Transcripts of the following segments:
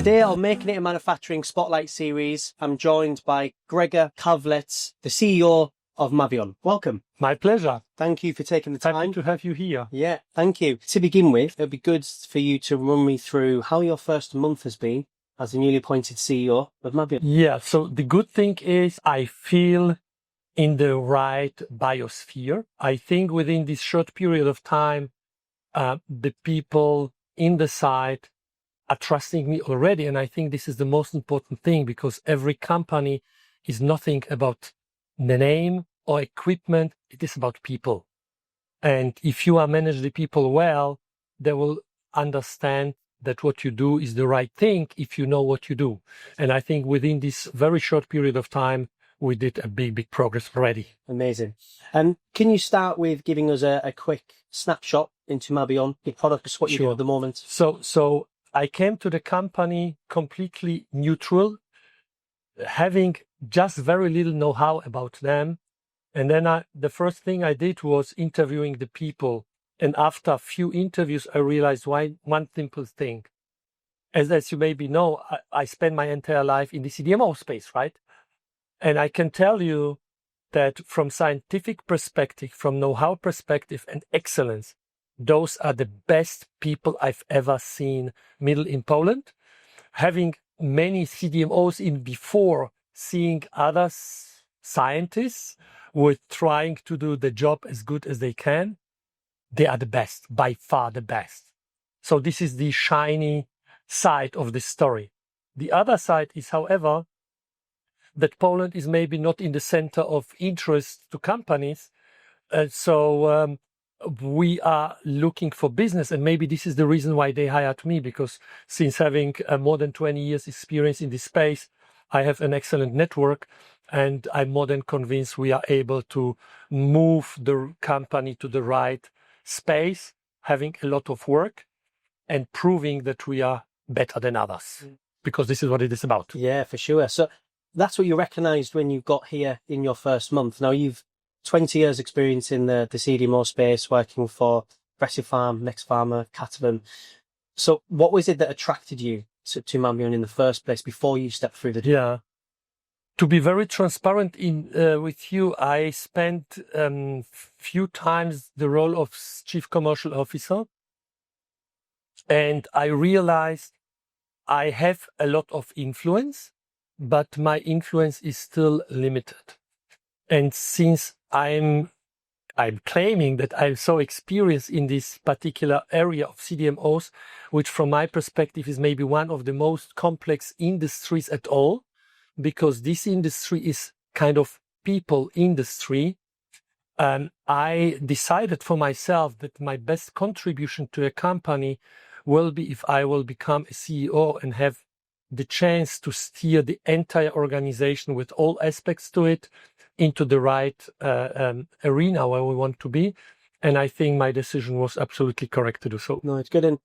Today on Making It in Manufacturing Spotlight Series, I'm joined by Gregor Kawaletz, the CEO of Mabion. Welcome. My pleasure. Thank you for taking the time. Happy to have you here. Yeah, thank you. To begin with, it'd be good for you to run me through how your first month has been as the newly appointed CEO of Mabion. Yeah, so the good thing is I feel in the right biosphere. I think within this short period of time, the people in the site are trusting me already. And I think this is the most important thing, because every company is nothing about the name or equipment. It is about people. And if you are manage the people well, they will understand that what you do is the right thing if you know what you do. And I think within this very short period of time, we did a big progress already. Amazing. Can you start with giving us a quick snapshot into Mabion, your products, what you do at the moment? So I came to the company completely neutral, having just very little know-how about them. And then the first thing I did was interviewing the people. And after a few interviews, I realized one simple thing. As you maybe know, I spent my entire life in the CDMO space, right? And I can tell you that from scientific perspective, from know-how perspective and excellence, those are the best people I've ever seen middle in Poland. Having many CDMOs in before, seeing other scientists who are trying to do the job as good as they can, they are the best, by far the best. So this is the shiny side of the story. The other side is, however, that Poland is maybe not in the center of interest to companies. So we are looking for business, and maybe this is the reason why they hired me, because since having more than 20 years experience in this space, I have an excellent network, and I'm more than convinced we are able to move the company to the right space, having a lot of work and proving that we are better than others, because this is what it is about. Yeah, for sure. So that's what you recognized when you got here in your first month. Now you've 20 years experience in the CDMO space, working for Recipharm, NextPharma, Catalent. So what was it that attracted you to Mabion in the first place before you stepped through the door? Yeah. To be very transparent with you, I spent few times the role of Chief Commercial Officer, and I realized I have a lot of influence, but my influence is still limited. And since I'm claiming that I'm so experienced in this particular area of CDMOs, which from my perspective is maybe one of the most complex industries at all, because this industry is kind of people industry, I decided for myself that my best contribution to a company will be if I will become a CEO and have the chance to steer the entire organization with all aspects to it into the right arena where we want to be. And I think my decision was absolutely correct to do so. No, it's good. And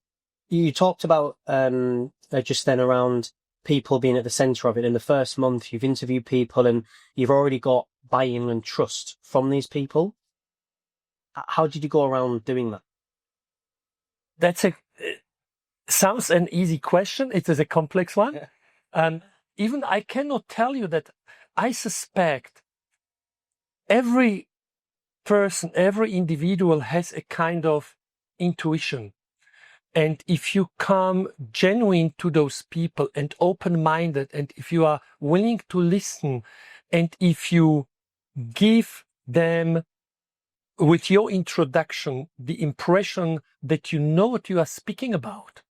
you talked about just then around people being at the center of it. In the first month, you've interviewed people and you've already got buy-in and trust from these people. How did you go around doing that? Sounds an easy question. It is a complex one. Yeah. Even I cannot tell you that I suspect every person, every individual has a kind of intuition. And if you come genuine to those people and open-minded, and if you are willing to listen, and if you give them with your introduction the impression that you know what you are speaking about,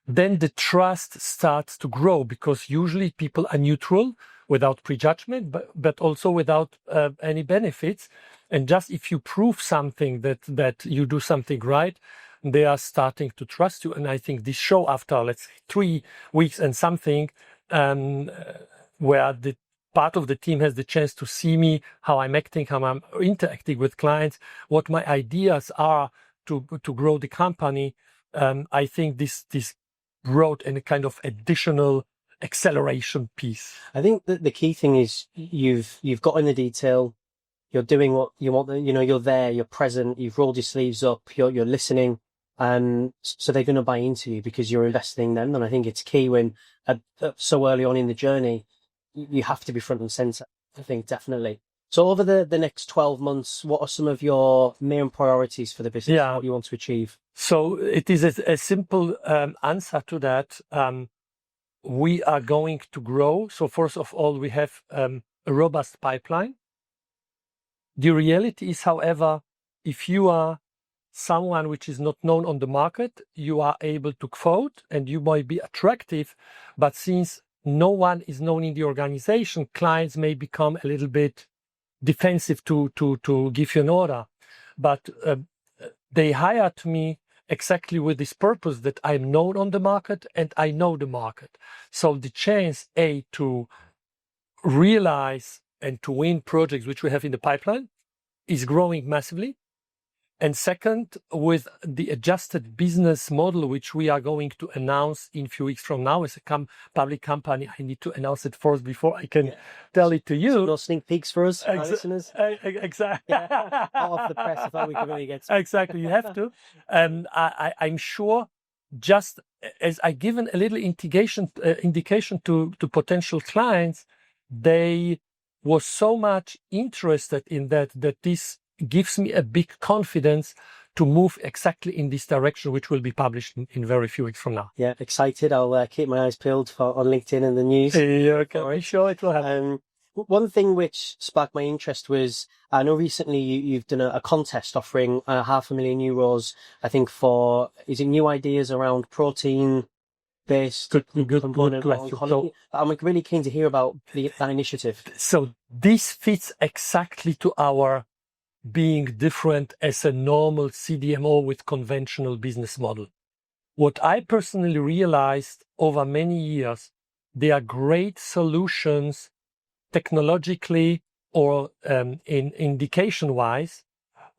then the trust starts to grow, because usually people are neutral without prejudgment, but also without any benefits. And just if you prove something that you do something right, they are starting to trust you. And I think this show, after, let's say, 3 weeks and something, where the part of the team has the chance to see me, how I'm acting, how I'm interacting with clients, what my ideas are to grow the company, I think this brought in a kind of additional acceleration piece. I think that the key thing is you've got in the detail, you're doing what you want, you're there, you're present, you've rolled your sleeves up, you're listening, So they're going to buy into you because you're investing in them. And I think it's key when so early on in the journey, you have to be front and center. I think definitely. So over the next 12 months, what are some of your main priorities for the business? Yeah. What you want to achieve? So it is a simple answer to that. We are going to grow. So first of all, we have a robust pipeline. The reality is, however, if you are someone which is not known on the market, you are able to quote and you might be attractive, but since no one is known in the organization, clients may become a little bit defensive to give you an order. But they hired me exactly with this purpose that I'm known on the market and I know the market. So the chance, to realize and to win projects which we have in the pipeline is growing massively. And second, with the adjusted business model, which we are going to announce in a few weeks from now as a public company, I need to announce it first before I can tell it to you. So no sneak peeks for us, our listeners. Exactly. Out of the press, I thought we could really get exactly. You have to. I'm sure, just as I given a little indication to potential clients, they were so much interested in that this gives me a big confidence to move exactly in this direction, which will be published in very few weeks from now. Yeah, excited. I'll keep my eyes peeled on LinkedIn and the news. Yeah, okay. Be sure it will happen. One thing which sparked my interest was, I know recently you've done a contest offering €500,000, I think, is it new ideas around protein-based component oncology? So, I'm really keen to hear about that initiative. So this fits exactly to our being different as a normal CDMO with conventional business model. What I personally realized over many years, there are great solutions technologically or in indication-wise,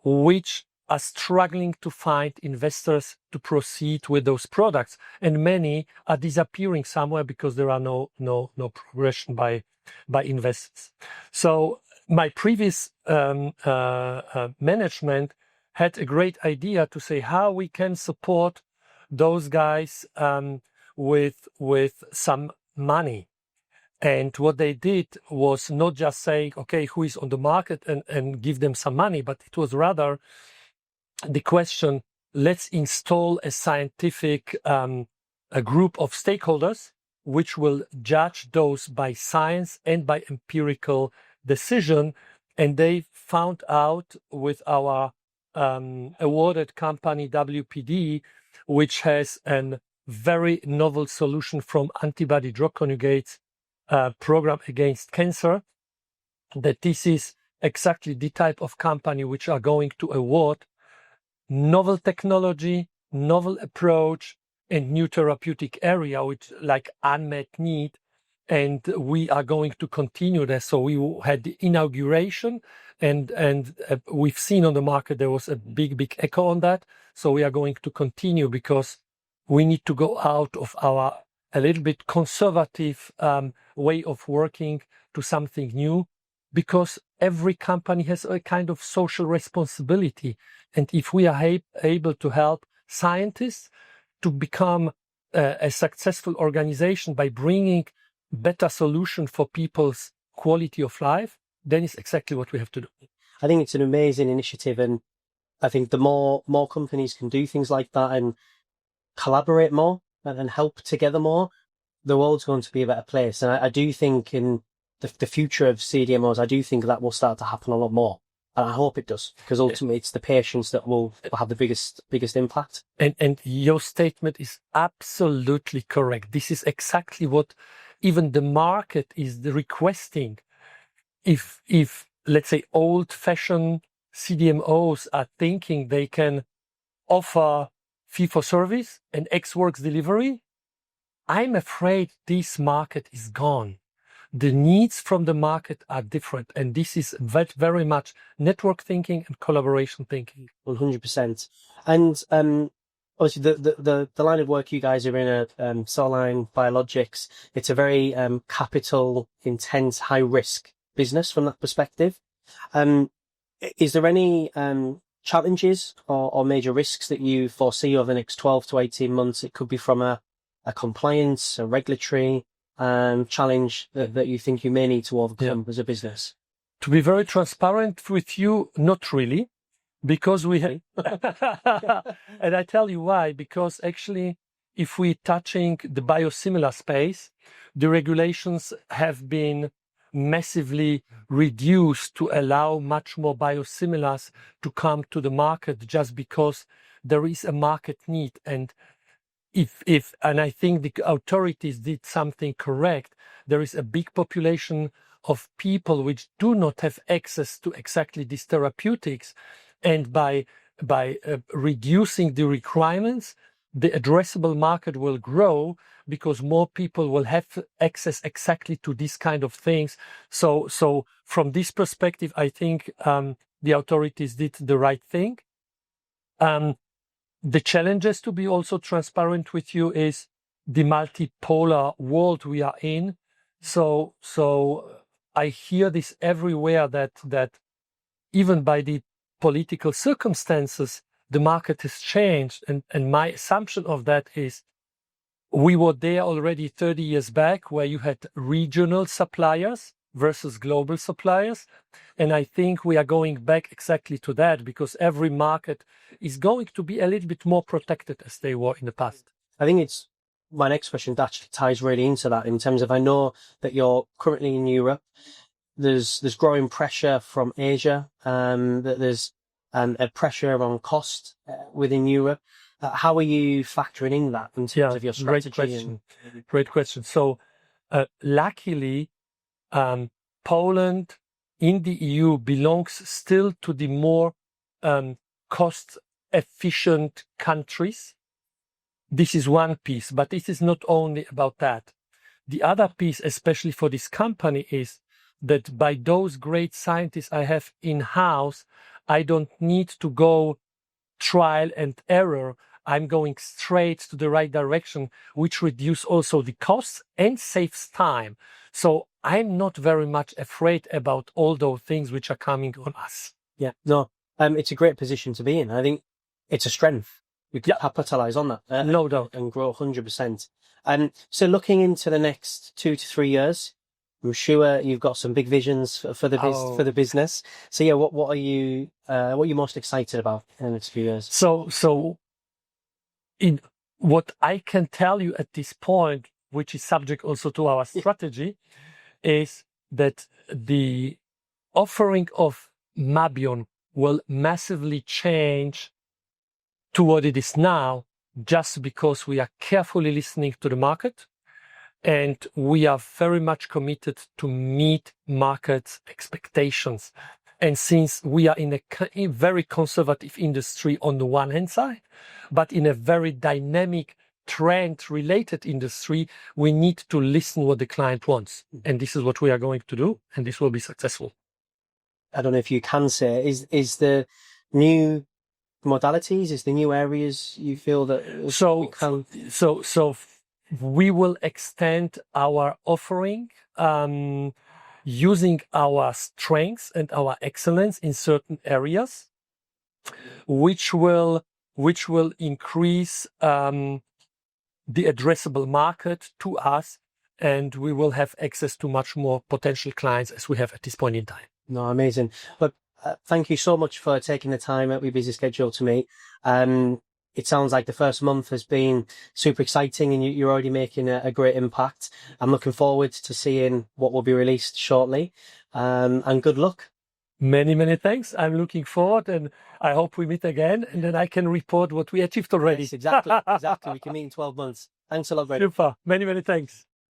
which are struggling to find investors to proceed with those products. And many are disappearing somewhere because there are no progression by investors. So my previous management had a great idea to say how we can support those guys with some money. And what they did was not just saying, okay, who is on the market and give them some money, but it was rather the question, let's install a scientific a group of stakeholders which will judge those by science and by empirical decision. And they found out with our awarded company WPD, which has a very novel solution from antibody drug conjugates program against cancer, that this is exactly the type of company which are going to award novel technology, novel approach, and new therapeutic area, which like unmet need. And we are going to continue that. So we had the inauguration and we've seen on the market, there was a big echo on that. So we are going to continue because we need to go out of our a little bit conservative way of working to something new, because every company has a kind of social responsibility. And if we are able to help scientists to become a successful organization by bringing better solution for people's quality of life, then it's exactly what we have to do. I think it's an amazing initiative, and I think the more companies can do things like that and collaborate more and help together more, the world's going to be a better place. And I do think in the future of CDMOs, I do think that will start to happen a lot more. And I hope it does, because ultimately it's the patients that will have the biggest impact. And your statement is absolutely correct. This is exactly what even the market is requesting. If let's say old-fashioned CDMOs are thinking they can offer fee-for-service and ex-works delivery, I'm afraid this market is gone. The needs from the market are different, and this is very much network thinking and collaboration thinking. 100%. And obviously, the line of work you guys are in, cell line biologics, it's a very capital intense, high risk business from that perspective. Is there any challenges or major risks that you foresee over the next 12 to 18 months? It could be from a compliance, a regulatory challenge that you think you may need to overcome as a business. To be very transparent with you, not really, because we have, and I tell you why, because actually, if we're touching the biosimilar space, the regulations have been massively reduced to allow much more biosimilars to come to the market just because there is a market need. And and I think the authorities did something correct, there is a big population of people which do not have access to exactly these therapeutics. And by reducing the requirements, the addressable market will grow because more people will have access exactly to these kind of things. So from this perspective, I think the authorities did the right thing. The challenges, to be also transparent with you, is the multipolar world we are in. So I hear this everywhere that even by the political circumstances, the market has changed. And my assumption of that is we were there already 30 years back where you had regional suppliers versus global suppliers. And I think we are going back exactly to that because every market is going to be a little bit more protected as they were in the past. I think it's my next question that actually ties really into that in terms of, I know that you're currently in Europe. There's growing pressure from Asia, that there's a pressure on cost within Europe. How are you factoring in that in terms of your strategy? Great question. So luckily, Poland in the EU belongs still to the more cost-efficient countries. This is one piece, but this is not only about that. The other piece, especially for this company, is that by those great scientists I have in-house, I don't need to go trial and error. I'm going straight to the right direction, which reduces also the costs and saves time. So I'm not very much afraid about all those things which are coming on us. Yeah, no, it's a great position to be in. I think it's a strength. We can capitalize on that. No doubt. And grow 100%. So looking into the next 2 to 3 years, I'm sure you've got some big visions for the business. So yeah, what are you most excited about in the next few years? So in what I can tell you at this point, which is subject also to our strategy, is that the offering of Mabion will massively change to what it is now, just because we are carefully listening to the market. And we are very much committed to meet market expectations. And since we are in a very conservative industry on the one hand side, but in a very dynamic trend-related industry, we need to listen what the client wants. And this is what we are going to do, and this will be successful. I don't know if you can say, is the new modalities, is the new areas you feel that So we will extend our offering using our strengths and our excellence in certain areas, which will increase the addressable market to us, and we will have access to much more potential clients as we have at this point in time. No, amazing. But thank you so much for taking the time out of your busy schedule to meet. It sounds like the first month has been super exciting and you're already making a great impact. I'm looking forward to seeing what will be released shortly. And good luck. Many, many thanks. I'm looking forward, and I hope we meet again, and then I can report what we achieved already. Yes, exactly. We can meet in 12 months. Thanks a lot, Gregor. Super. Many, many thanks.